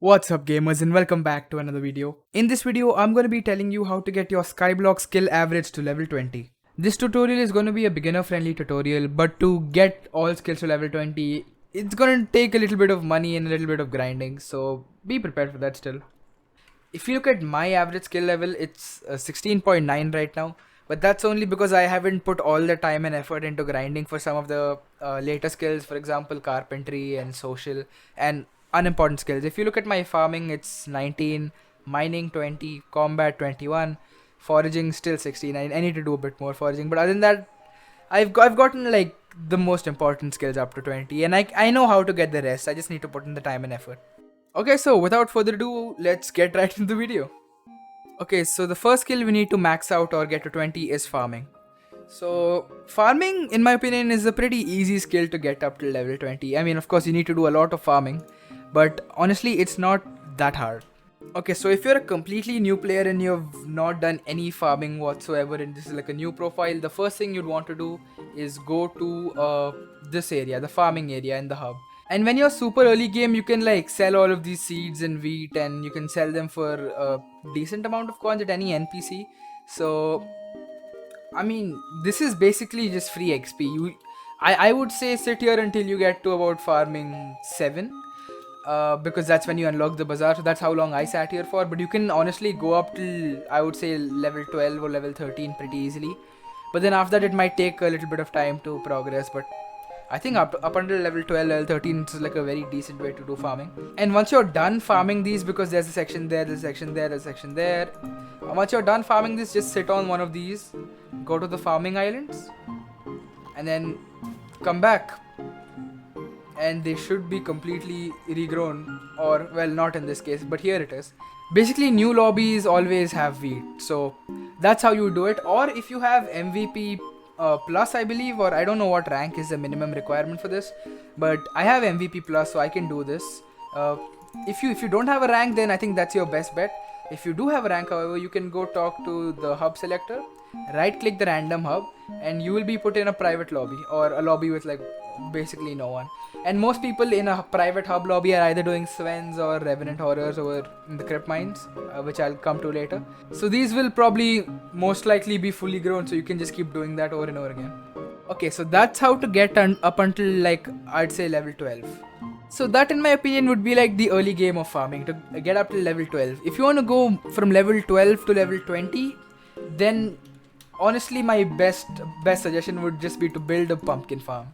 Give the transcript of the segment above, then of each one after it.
What's up gamers and welcome back to another video. In this video, I'm going to be telling you how to get your skyblock skill average to level 20. This tutorial is going to be a beginner friendly tutorial, but to get all skills to level 20, it's going to take a little bit of money and a little bit of grinding, so be prepared for that still. If you look at my average skill level, it's 16.9 right now, but that's only because I haven't put all the time and effort into grinding for some of the later skills, for example carpentry and social and unimportant skills. If you look at my farming, it's 19, mining 20, combat 21, foraging still 16. I need to do a bit more foraging, but other than that, I've gotten like the most important skills up to 20, and I know how to get the rest. I just need to put in the time and effort. Okay, so without further ado, let's get right into the video. Okay, so the first skill we need to max out or get to 20 is farming. So farming, in my opinion, is a pretty easy skill to get up to level 20. I mean, of course, you need to do a lot of farming, but honestly, it's not that hard. Okay, so if you're a completely new player and you've not done any farming whatsoever and this is like a new profile, the first thing you'd want to do is go to this area, the farming area in the hub. And when you're super early game, you can like sell all of these seeds and wheat, and you can sell them for a decent amount of coins at any NPC. So I mean, this is basically just free XP. I would say sit here until you get to about farming 7. Because that's when you unlock the bazaar, so that's how long I sat here for. But you can honestly go up till, I would say, level 12 or level 13 pretty easily. But then after that it might take a little bit of time to progress, but I think up until level 12, level 13 is like a very decent way to do farming. And once you're done farming these, because there's a section there, there's a section there, there's a section there. Once you're done farming this, just sit on one of these, go to the farming islands, and then come back. And they should be completely regrown, or well, not in this case, but here it is. Basically, new lobbies always have wheat, so that's how you do it. Or if you have MVP plus, I believe, or I don't know what rank is the minimum requirement for this, but I have MVP plus, so I can do this. If you don't have a rank, then I think that's your best bet. If you do have a rank, however, you can go talk to the hub selector, right click the random hub, and you will be put in a private lobby, or a lobby with like basically no one. And most people in a private hub lobby are either doing Svens or Revenant Horrors over in the Crypt Mines, which I'll come to later. So these will probably most likely be fully grown, so you can just keep doing that over and over again. Okay, so that's how to get up until like I'd say level 12. So that in my opinion would be like the early game of farming to get up to level 12. If you want to go from level 12 to level 20, then honestly my best suggestion would just be to build a pumpkin farm.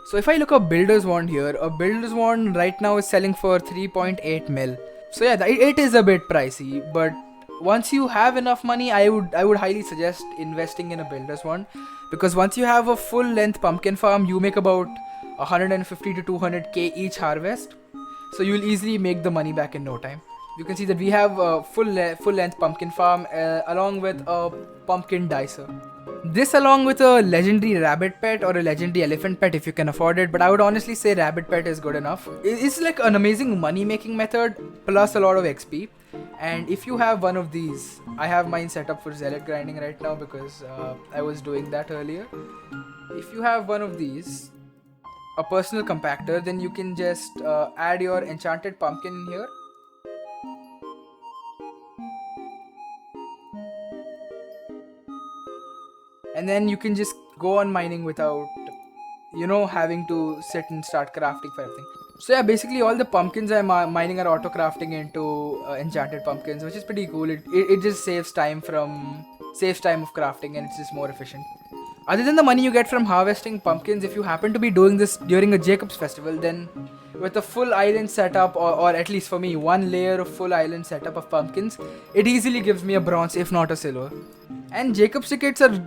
So if I look up builder's wand here, a builder's wand right now is selling for 3.8 mil. So yeah, it is a bit pricey, but once you have enough money, I would highly suggest investing in a builder's wand, because once you have a full length pumpkin farm, you make about 150 to 200k each harvest, so you'll easily make the money back in no time. You can see that we have a full length pumpkin farm along with a pumpkin dicer. This along with a legendary rabbit pet or a legendary elephant pet if you can afford it, but I would honestly say rabbit pet is good enough. It's like an amazing money making method plus a lot of XP. And if you have one of these, I have mine set up for zealot grinding right now because I was doing that earlier. If you have one of these, a personal compactor, then you can just add your enchanted pumpkin in here. And then you can just go on mining without, having to sit and start crafting for everything. So yeah, basically all the pumpkins I'm mining are auto crafting into enchanted pumpkins, which is pretty cool. It just saves time of crafting, and it's just more efficient. Other than the money you get from harvesting pumpkins, if you happen to be doing this during a Jacob's festival, then with a full island setup, or at least for me, one layer of full island setup of pumpkins, it easily gives me a bronze, if not a silver. And Jacob's tickets are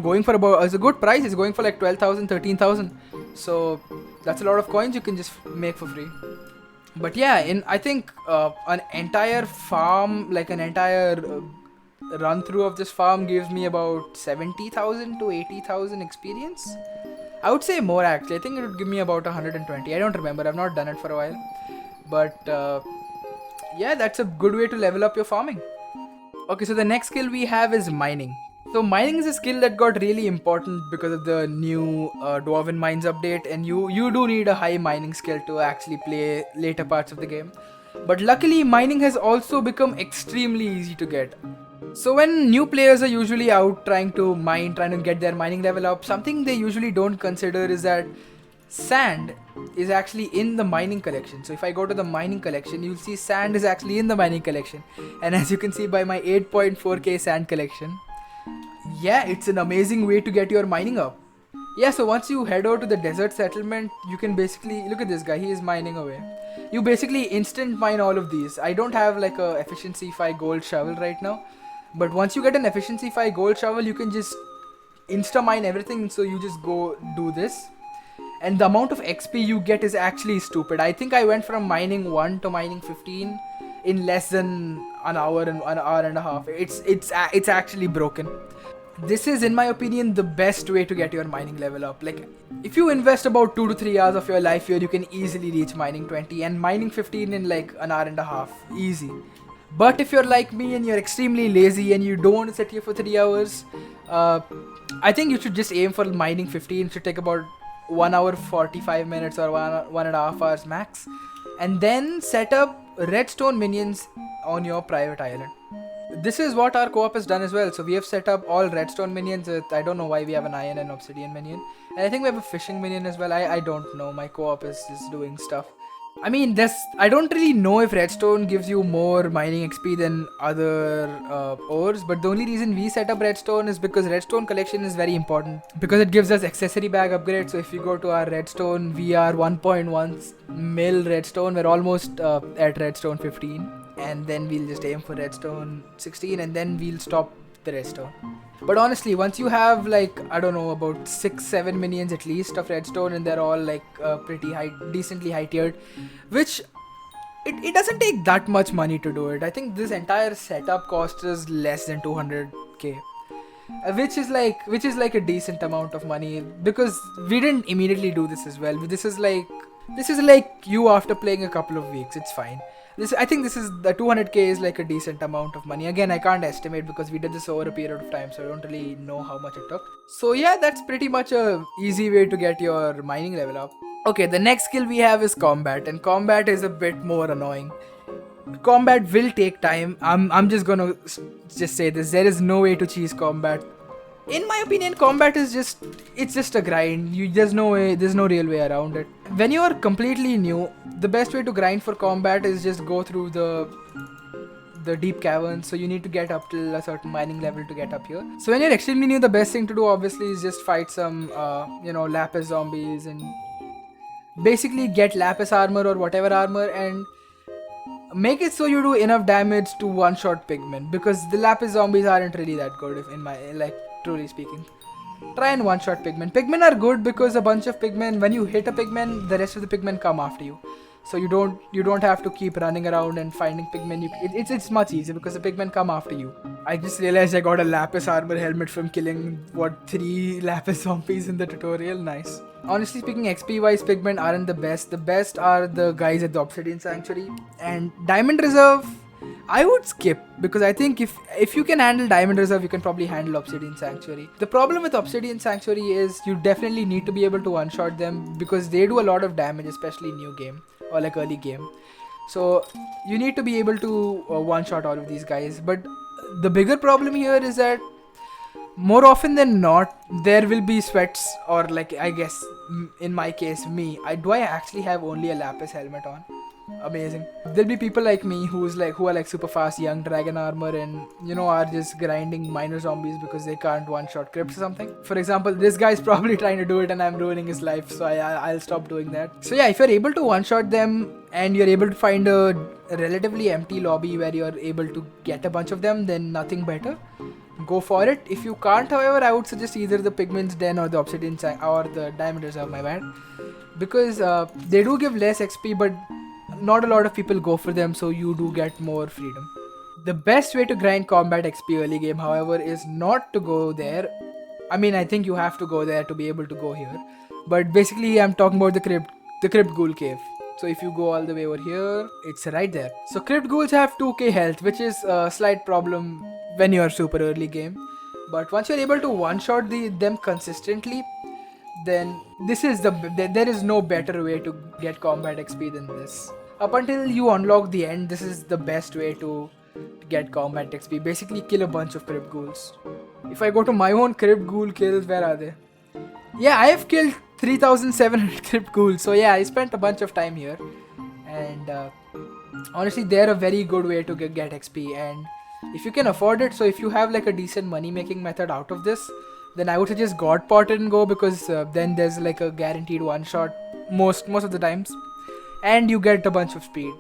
going for about, it's a good price, it's going for like 12,000, 13,000. So that's a lot of coins you can just make for free. But yeah, I think an entire farm, like an entire run through of this farm gives me about 70,000 to 80,000 experience. I would say more actually. I think it would give me about 120. I don't remember, I've not done it for a while. But yeah, that's a good way to level up your farming. Okay, so the next skill we have is mining. So mining is a skill that got really important because of the new Dwarven Mines update, and you do need a high mining skill to actually play later parts of the game. But luckily, mining has also become extremely easy to get. So when new players are usually out trying to mine, trying to get their mining level up, something they usually don't consider is that sand is actually in the mining collection. So if I go to the mining collection, you'll see sand is actually in the mining collection. And as you can see by my 8.4k sand collection, yeah, it's an amazing way to get your mining up. Yeah, so once you head over to the desert settlement, you can basically, look at this guy, he is mining away. You basically instant mine all of these. I don't have like a efficiency 5 gold shovel right now, but once you get an efficiency 5 gold shovel, you can just insta mine everything. So you just go do this, and the amount of XP you get is actually stupid. I think I went from mining 1 to mining 15 in less than an hour and a half. It's actually broken. This is, in my opinion, the best way to get your mining level up. Like, if you invest about 2 to 3 hours of your life here, you can easily reach mining 20 and mining 15 in like an hour and a half. Easy. But if you're like me and you're extremely lazy and you don't want to sit here for 3 hours, I think you should just aim for mining 15. It should take about 1 hour 45 minutes or 1.5 hours max. And then set up redstone minions on your private island. This is what our co-op has done as well. So we have set up all redstone minions. I don't know why we have an iron and obsidian minion. And I think we have a fishing minion as well. I don't know. My co-op is just doing stuff. I mean, I don't really know if redstone gives you more mining XP than other ores, but the only reason we set up redstone is because redstone collection is very important, because it gives us accessory bag upgrade. So if you go to our redstone, we are 1.1 mil redstone. We're almost at redstone 15, and then we'll just aim for redstone 16, and then we'll stop the redstone. But honestly, once you have like, I don't know, about 6-7 minions at least of redstone, and they're all like pretty high, decently high tiered, which it doesn't take that much money to do it. I think this entire setup cost us less than 200k, which is like a decent amount of money, because we didn't immediately do this as well. This is like you after playing a couple of weeks. It's fine. I think this is the 200k is like a decent amount of money. Again, I can't estimate because we did this over a period of time, so I don't really know how much it took. So yeah, that's pretty much a easy way to get your mining level up. Okay, the next skill we have is combat, and combat is a bit more annoying. Combat will take time. I'm just gonna say this. There is no way to cheese combat. In my opinion, combat is just a grind. There's no real way around it. When you are completely new, the best way to grind for combat is just go through the deep caverns. So you need to get up till a certain mining level to get up here. So when you're extremely new, the best thing to do obviously is just fight some lapis zombies and basically get lapis armor or whatever armor, and make it so you do enough damage to one-shot pigmen, because the lapis zombies aren't really that good, if in my truly speaking. Try and one-shot pigmen. Pigmen are good because a bunch of pigmen, when you hit a pigmen, the rest of the pigmen come after you. So you don't have to keep running around and finding pigmen. It's much easier because the pigmen come after you. I just realized I got a lapis armor helmet from killing 3 lapis zombies in the tutorial. Nice. Honestly speaking, XP wise, pigmen aren't the best. The best are the guys at the obsidian sanctuary. And diamond reserve, I would skip, because I think if you can handle diamond reserve, you can probably handle obsidian sanctuary. The problem with obsidian sanctuary is you definitely need to be able to one-shot them, because they do a lot of damage, especially new game or like early game. So you need to be able to one-shot all of these guys. But the bigger problem here is that more often than not, there will be sweats, or like, I guess in my case, me. Do I actually have only a lapis helmet on? Amazing. There'll be people like me who are like super fast young dragon armor and are just grinding minor zombies because they can't one-shot crypts or something. For example, this guy's probably trying to do it and I'm ruining his life, so I'll stop doing that. So yeah, if you're able to one-shot them and you're able to find a relatively empty lobby where you're able to get a bunch of them, then nothing better. Go for it. If you can't, however, I would suggest either the Pigman's Den or the Obsidian or the Diamond Reserve, my bad, because they do give less XP, but not a lot of people go for them, so you do get more freedom. The best way to grind combat XP early game, however, is not to go there. I mean, I think you have to go there to be able to go here, but basically I'm talking about the Crypt Ghoul Cave. So if you go all the way over here, it's right there. So Crypt Ghouls have 2k health, which is a slight problem when you're super early game. But once you're able to one-shot them consistently, then there is no better way to get combat XP than this. Up until you unlock the end, this is the best way to get combat XP. Basically kill a bunch of crypt ghouls. If I go to my own crypt ghoul kills, where are they? Yeah, I have killed 3,700 crypt ghouls. So yeah, I spent a bunch of time here. And honestly, they're a very good way to get XP. And if you can afford it, so if you have like a decent money making method out of this, then I would suggest God Pot and go, because then there's like a guaranteed one shot most of the times. And you get a bunch of speed.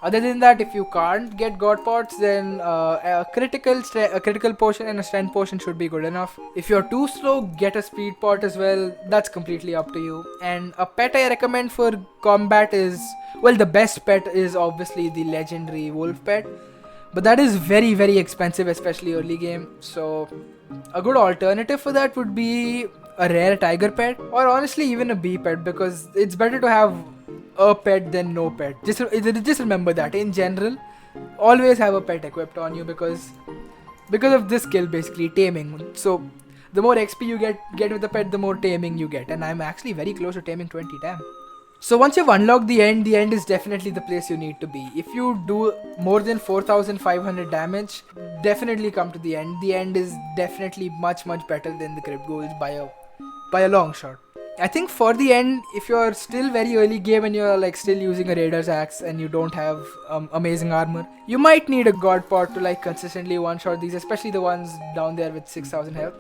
Other than that, if you can't get God Pots, then a critical potion and a strength potion should be good enough. If you're too slow, get a speed pot as well. That's completely up to you. And a pet I recommend for combat is, well, the best pet is obviously the legendary wolf pet. But that is very, very expensive, especially early game. So a good alternative for that would be a rare tiger pet, or honestly even a bee pet, because it's better to have a pet than no pet. Just remember that in general, always have a pet equipped on you, because of this skill, basically taming. So the more XP you get with the pet, the more taming you get, and I'm actually very close to taming 20. Damn. So once you've unlocked the end is definitely the place you need to be. If you do more than 4,500 damage, definitely come to the end. The end is definitely much better than the crypt ghouls by a long shot. I think for the end, if you're still very early game and you're like still using a raider's axe and you don't have amazing armor, you might need a god pot to like consistently one shot these, especially the ones down there with 6,000 health.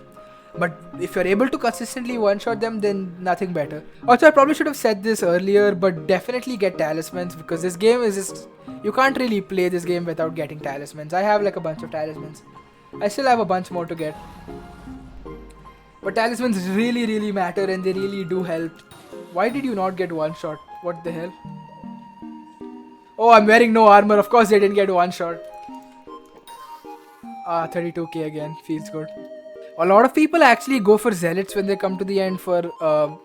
But if you're able to consistently one shot them, then nothing better. Also, I probably should have said this earlier, but definitely get talismans, because this game is just, you can't really play this game without getting talismans. I have like a bunch of talismans. I still have a bunch more to get. But talismans really matter, and they really do help. Why did you not get one shot? What the hell? Oh, I'm wearing no armor. Of course they didn't get one shot. 32k again. Feels good. A lot of people actually go for zealots when they come to the end for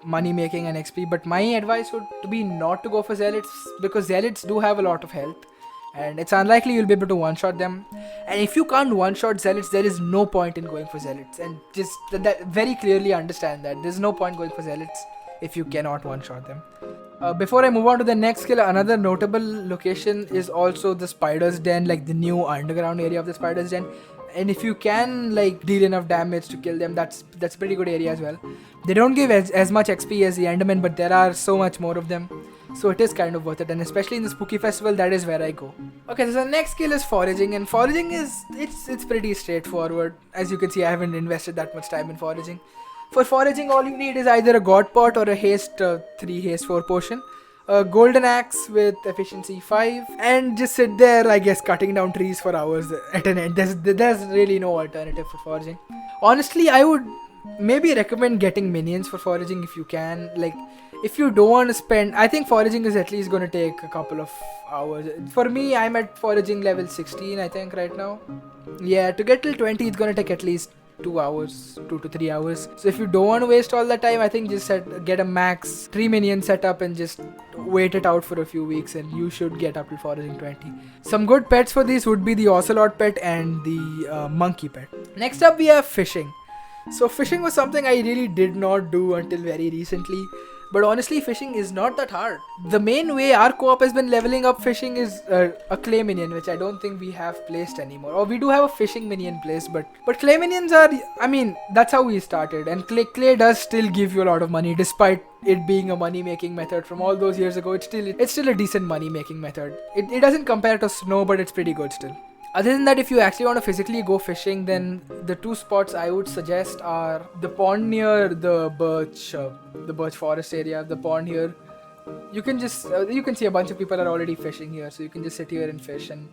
money making and XP. But my advice would be not to go for zealots, because zealots do have a lot of health. And it's unlikely you'll be able to one-shot them. And if you can't one-shot zealots, there is no point in going for zealots. And just that very clearly understand that. There's no point going for zealots if you cannot one-shot them. Before I move on to the next skill, another notable location is also the Spider's Den, like the new underground area of the Spider's Den. And if you can like deal enough damage to kill them, that's a pretty good area as well. They don't give as much XP as the Endermen, but there are so much more of them. So it is kind of worth it, and especially in the spooky festival, that is where I go. Okay, so the next skill is foraging, and foraging is it's pretty straightforward. As you can see, I haven't invested that much time in foraging. For foraging, all you need is either a god pot or a haste 3 haste 4 potion, a golden axe with efficiency 5, and just sit there, I guess, cutting down trees for hours at an end. There's really no alternative for foraging. Honestly, I would maybe recommend getting minions for foraging if you can. Like, if you don't want to spend, I think foraging is at least going to take a couple of hours. For me, I'm at foraging level 16, I think, right now. Yeah, to get till 20, it's going to take at least 2 to 3 hours. So if you don't want to waste all that time, I think just get a max 3 minion setup and just wait it out for a few weeks, and you should get up to foraging 20. Some good pets for these would be the ocelot pet and the monkey pet. Next up, we have fishing. So fishing was something I really did not do until very recently. But honestly, fishing is not that hard. The main way our co-op has been leveling up fishing is a clay minion, which I don't think we have placed anymore. Or we do have a fishing minion placed, but clay minions are, I mean, that's how we started. And clay does still give you a lot of money, despite it being a money-making method from all those years ago. It's still a decent money-making method. It doesn't compare to snow, but it's pretty good still. Other than that, if you actually want to physically go fishing, then the 2 spots I would suggest are the pond near the birch forest area. The pond here, you can see a bunch of people are already fishing here, so you can just sit here and fish. And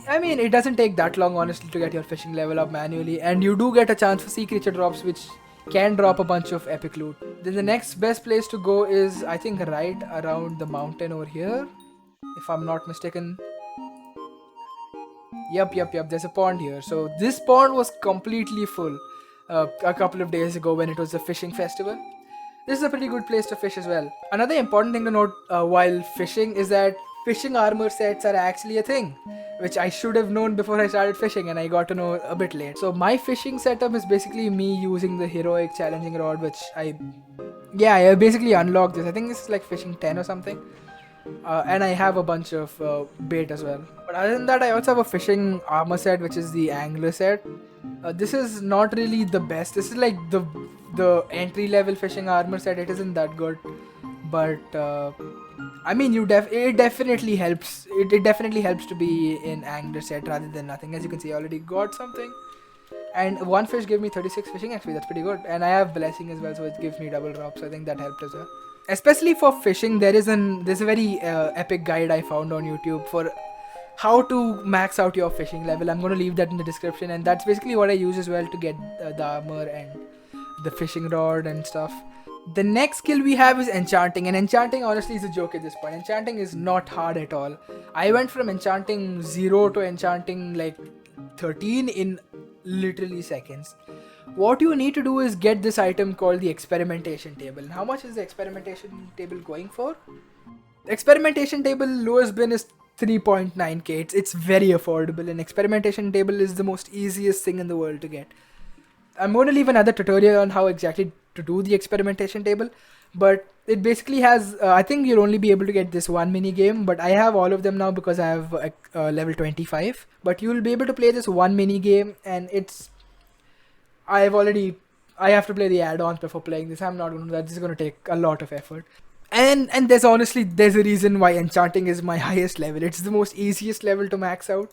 I mean, it doesn't take that long, honestly, to get your fishing level up manually, and you do get a chance for sea creature drops, which can drop a bunch of epic loot. Then the next best place to go is, I think, right around the mountain over here, if I'm not mistaken. Yep, there's a pond here. So this pond was completely full a couple of days ago when it was a fishing festival. This is a pretty good place to fish as well. Another important thing to note while fishing is that fishing armor sets are actually a thing, which I should have known before I started fishing, and I got to know a bit late. So my fishing setup is basically me using the heroic challenging rod, which I basically unlocked this. I think this is like fishing 10 or something. and I have a bunch of bait as well. But other than that, I also have a fishing armor set, which is the angler set. This is not really the best. This is like the entry level fishing armor set. It isn't that good, but I mean, it definitely helps. It definitely helps to be in angler set rather than nothing. As you can see, I already got something. And one fish gave me 36 fishing XP. That's pretty good. And I have blessing as well, so it gives me double drop. So I think that helped as well. Especially for fishing, there's a very epic guide I found on YouTube for how to max out your fishing level. I'm going to leave that in the description, and that's basically what I use as well to get the armor and the fishing rod and stuff. The next skill we have is Enchanting, and Enchanting honestly is a joke at this point. Enchanting is not hard at all. I went from Enchanting 0 to Enchanting like 13 in literally seconds. What you need to do is get this item called the experimentation table. And how much is the experimentation table going for? The experimentation table lowest bin is 3.9k. It's very affordable, and experimentation table is the most easiest thing in the world to get. I'm going to leave another tutorial on how exactly to do the experimentation table, but it basically has I think you'll only be able to get this one mini game, but I have all of them now because I have level 25. But you'll be able to play this one mini game, and I have to play the add-ons before playing this. I'm not going to do that. This is going to take a lot of effort. And there's a reason why Enchanting is my highest level. It's the most easiest level to max out,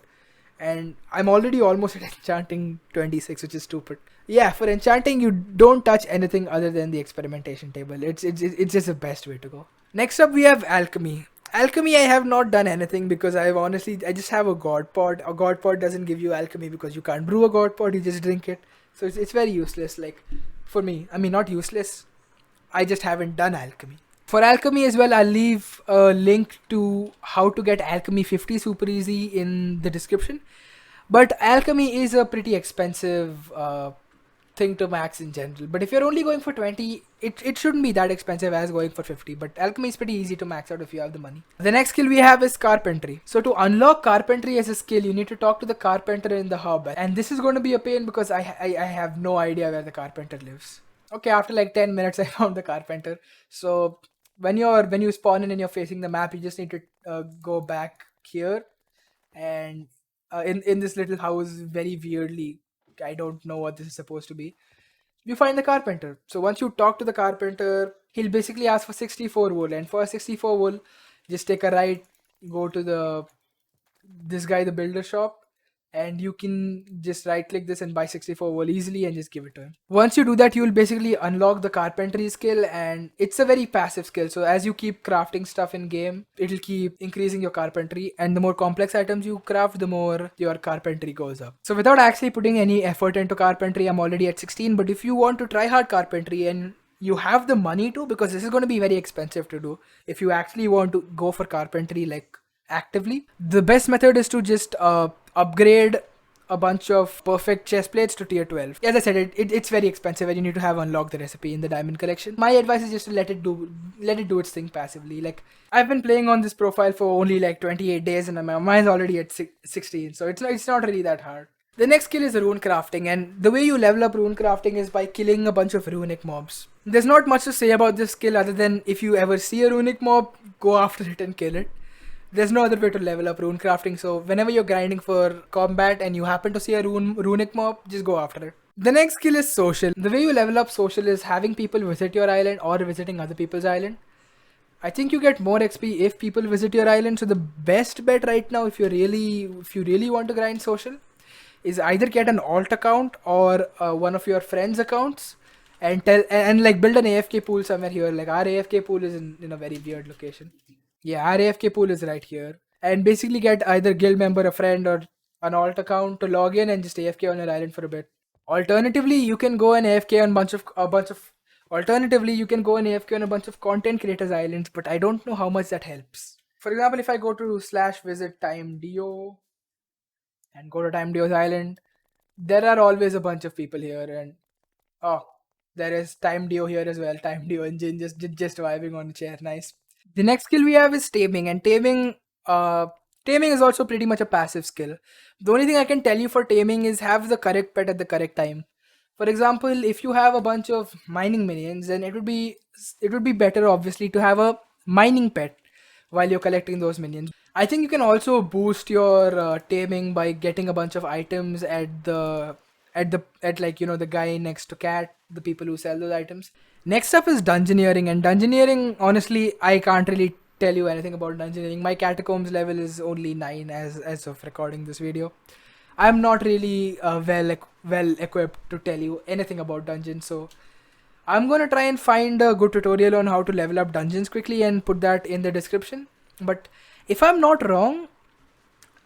and I'm already almost at Enchanting 26, which is stupid. Yeah, for Enchanting, you don't touch anything other than the experimentation table. It's just the best way to go. Next up, we have Alchemy. Alchemy, I have not done anything because I just have a god pot. A god pot doesn't give you alchemy because you can't brew a god pot, you just drink it. So it's very useless, like, for me. I mean, not useless. I just haven't done alchemy. For alchemy as well, I'll leave a link to how to get alchemy 50 super easy in the description. But alchemy is a pretty expensive thing to max in general. But if you're only going for 20, it shouldn't be that expensive as going for 50. But alchemy is pretty easy to max out if you have the money. The next skill we have is Carpentry. So to unlock Carpentry as a skill, you need to talk to the carpenter in the hub. And this is going to be a pain because I have no idea where the carpenter lives. Okay, after like 10 minutes, I found the carpenter. So when you spawn in and you're facing the map, you just need to go back here, and in this little house, very weirdly, I don't know what this is supposed to be, you find the carpenter. So once you talk to the carpenter, he'll basically ask for 64 wool, and for 64 wool, just take a right, go to this guy, the builder shop, and you can just right click this and buy 64 wool easily and just give it to him. Once you do that, you will basically unlock the carpentry skill, and it's a very passive skill. So as you keep crafting stuff in game, it'll keep increasing your carpentry, and the more complex items you craft, the more your carpentry goes up. So without actually putting any effort into carpentry, I'm already at 16. But if you want to try hard carpentry and you have the money to, because this is going to be very expensive to do, if you actually want to go for carpentry like actively, the best method is to just upgrade a bunch of perfect chest plates to tier 12. As I said, it's very expensive and you need to have unlocked the recipe in the diamond collection. My advice is just to let it do its thing passively. Like, I've been playing on this profile for only like 28 days and mine's already at 16, so it's not really that hard. The next skill is Runecrafting, and the way you level up Runecrafting is by killing a bunch of runic mobs. There's not much to say about this skill other than if you ever see a runic mob, go after it and kill it. There's no other way to level up Runecrafting, so whenever you're grinding for combat and you happen to see a runic mob, just go after it. The next skill is Social. The way you level up Social is having people visit your island or visiting other people's island. I think you get more XP if people visit your island, so the best bet right now if you really want to grind Social is either get an alt account or one of your friends' accounts and like build an AFK pool somewhere here. Like, our AFK pool is in a very weird location. Yeah, our AFK pool is right here. And basically get either guild member, a friend, or an alt account to log in and just AFK on your island for a bit. Alternatively, you can go and AFK on a bunch of content creators' islands, but I don't know how much that helps. For example, if I go to /visit TimeDeo and go to TimeDeo's island, there are always a bunch of people here, and there is TimeDeo here as well. TimeDeo engine just vibing on the chair, nice. The next skill we have is Taming, and Taming is also pretty much a passive skill. The only thing I can tell you for Taming is have the correct pet at the correct time. For example, if you have a bunch of mining minions, then it would be better obviously to have a mining pet. while you're collecting those minions. I think you can also boost your taming by getting a bunch of items at like, you know, the guy next to Cat, the people who sell those items. Next up is Dungeoneering, and Dungeoneering, honestly, I can't really tell you anything about Dungeoneering. My catacombs level is only 9 as of recording this video. I'm not really well equipped to tell you anything about dungeons, so I'm gonna try and find a good tutorial on how to level up dungeons quickly and put that in the description. But if I'm not wrong,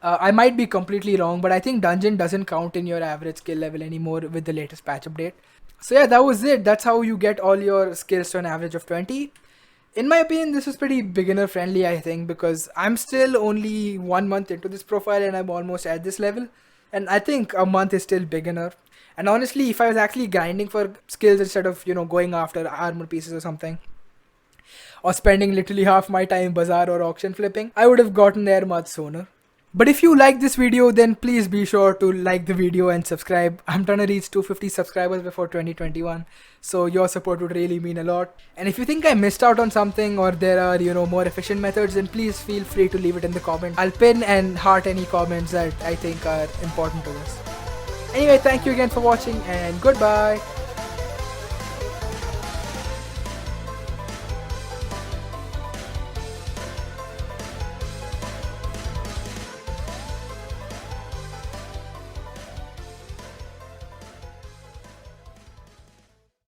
I might be completely wrong, but I think dungeon doesn't count in your average skill level anymore with the latest patch update. So yeah, that was it. That's how you get all your skills to an average of 20. In my opinion, this is pretty beginner friendly, I think, because I'm still only 1 month into this profile and I'm almost at this level. And I think a month is still beginner. And honestly, if I was actually grinding for skills instead of, you know, going after armor pieces or something, or spending literally half my time bazaar or auction flipping, I would have gotten there much sooner. But if you like this video, then please be sure to like the video and subscribe. I'm trying to reach 250 subscribers before 2021, so your support would really mean a lot. And if you think I missed out on something or there are, you know, more efficient methods, then please feel free to leave it in the comment. I'll pin and heart any comments that I think are important to this. Anyway, thank you again for watching and goodbye.